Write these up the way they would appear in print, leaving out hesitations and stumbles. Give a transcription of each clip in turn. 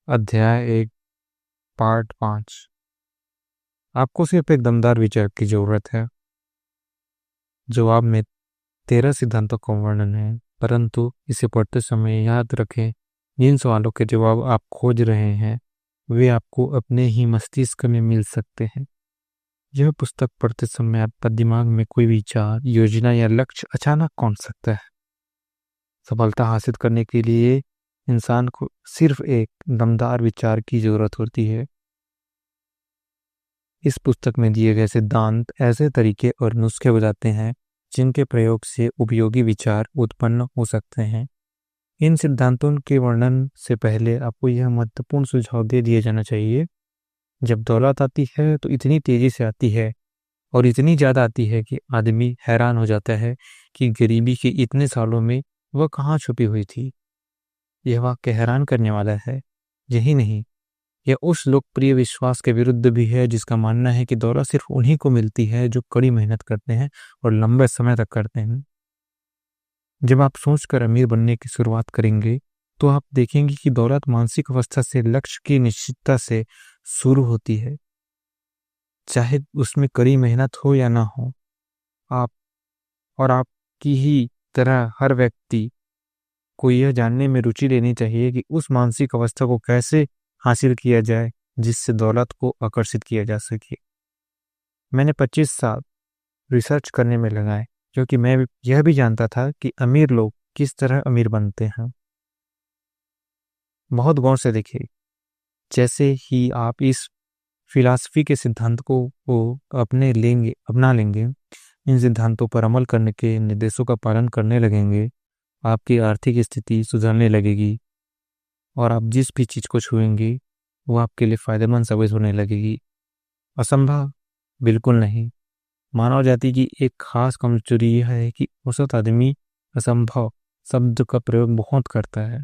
अध्याय 1 पार्ट 5। आपको सिर्फ एक दमदार विचार की जरूरत है। जवाब में 13 सिद्धांतों का वर्णन है, परंतु इसे पढ़ते समय याद रखें, जिन सवालों के जवाब आप खोज रहे हैं वे आपको अपने ही मस्तिष्क में मिल सकते हैं। यह पुस्तक पढ़ते समय आपका दिमाग में कोई विचार, योजना या लक्ष्य अचानक कौन सकता है। सफलता हासिल करने के लिए इंसान को सिर्फ एक दमदार विचार की जरूरत होती है। इस पुस्तक में दिए गए सिद्धांत ऐसे तरीके और नुस्खे बताते हैं जिनके प्रयोग से उपयोगी विचार उत्पन्न हो सकते हैं। इन सिद्धांतों के वर्णन से पहले आपको यह महत्वपूर्ण सुझाव दे दिया जाना चाहिए। जब दौलत आती है तो इतनी तेजी से आती है और इतनी ज़्यादा आती है कि आदमी हैरान हो जाता है कि गरीबी के इतने सालों में वह कहाँ छुपी हुई थी। यह वाक्य हैरान करने वाला है। यही नहीं, यह उस लोकप्रिय विश्वास के विरुद्ध भी है जिसका मानना है कि दौलत सिर्फ उन्हीं को मिलती है जो कड़ी मेहनत करते हैं और लंबे समय तक करते हैं। जब आप सोचकर अमीर बनने की शुरुआत करेंगे तो आप देखेंगे कि दौलत मानसिक अवस्था से लक्ष्य की निश्चितता से शुरू होती है, चाहे उसमें कड़ी मेहनत हो या ना हो। आपकी ही तरह हर व्यक्ति को यह जानने में रुचि लेनी चाहिए कि उस मानसिक अवस्था को कैसे हासिल किया जाए जिससे दौलत को आकर्षित किया जा सके। मैंने 25 साल रिसर्च करने में लगाए क्योंकि मैं यह भी जानता था कि अमीर लोग किस तरह अमीर बनते हैं। बहुत गौर से देखिए, जैसे ही आप इस फिलॉसफी के सिद्धांतों को अपना लेंगे, इन सिद्धांतों पर अमल करने के निर्देशों का पालन करने लगेंगे, आपकी आर्थिक स्थिति सुधरने लगेगी और आप जिस भी चीज़ को छुएंगे वो आपके लिए फायदेमंद साबित होने लगेगी। असंभव? बिल्कुल नहीं। मानव जाति की एक खास कमजोरी यह है कि औसत आदमी असंभव शब्द का प्रयोग बहुत करता है,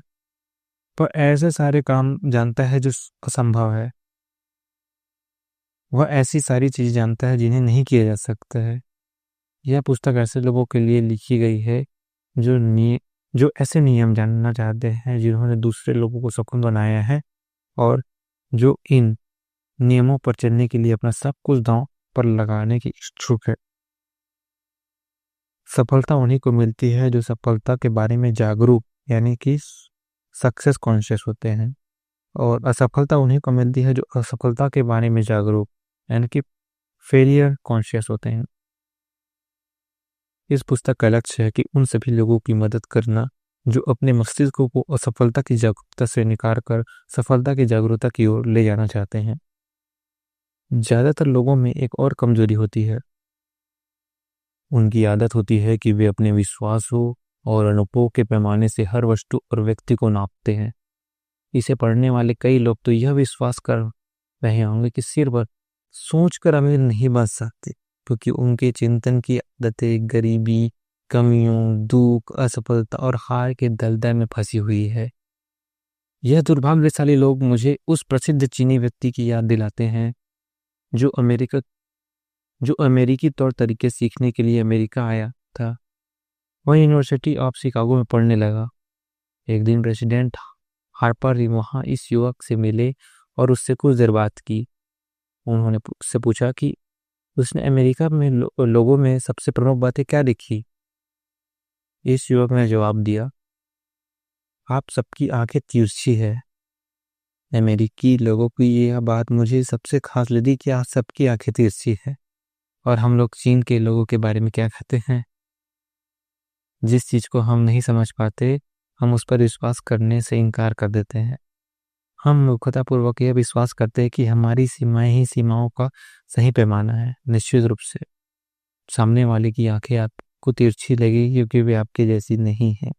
पर ऐसे सारे काम जानता है जो असंभव है। वह ऐसी सारी चीज़ जानता है जिन्हें नहीं किया जा सकता है। यह पुस्तक ऐसे लोगों के लिए लिखी गई है जो ऐसे नियम जानना चाहते हैं जिन्होंने दूसरे लोगों को सक्षम बनाया है और जो इन नियमों पर चलने के लिए अपना सब कुछ दांव पर लगाने की इच्छुक है। सफलता उन्हीं को मिलती है जो सफलता के बारे में जागरूक यानी कि सक्सेस कॉन्शियस होते हैं, और असफलता उन्हीं को मिलती है जो असफलता के बारे में जागरूक यानी कि फेलियर कॉन्शियस होते हैं। इस पुस्तक का लक्ष्य है कि उन सभी लोगों की मदद करना जो अपने मस्तिष्क को असफलता की जागरूकता से निकाल कर सफलता की जागरूकता की ओर ले जाना चाहते हैं। ज़्यादातर लोगों में एक और कमजोरी होती है। उनकी आदत होती है कि वे अपने विश्वासों और अनुभवों के पैमाने से हर वस्तु और व्यक्ति को नापते हैं। इसे पढ़ने वाले कई लोग तो यह विश्वास कर रहे होंगे कि सिर्फ सोचकर अमीर नहीं बन सकते, क्योंकि उनके चिंतन की आदतें गरीबी, कमियों, दुख, असफलता और हार के दलदल में फंसी हुई है। यह दुर्भाग्यशाली लोग मुझे उस प्रसिद्ध चीनी व्यक्ति की याद दिलाते हैं जो अमेरिकी तौर तरीके सीखने के लिए अमेरिका आया था। वह यूनिवर्सिटी ऑफ शिकागो में पढ़ने लगा। एक दिन प्रेसिडेंट हार्पर वहाँ इस युवक से मिले और उससे कुछ देर बात की। उन्होंने उससे पूछा कि उसने अमेरिका में लोगों में सबसे प्रमुख बातें क्या देखी। इस युवक ने जवाब दिया, आप सबकी आंखें तिरछी है। अमेरिकी लोगों की यह बात मुझे सबसे खास लगी कि आप सबकी आंखें तिरछी है। और हम लोग चीन के लोगों के बारे में क्या कहते हैं? जिस चीज़ को हम नहीं समझ पाते हम उस पर विश्वास करने से इनकार कर देते हैं। हम मूर्खतापूर्वक यह विश्वास करते हैं कि हमारी सीमाएं ही सीमाओं का सही पैमाना है। निश्चित रूप से सामने वाले की आंखें आपको तिरछी लगेगी क्योंकि वे आपके जैसी नहीं है।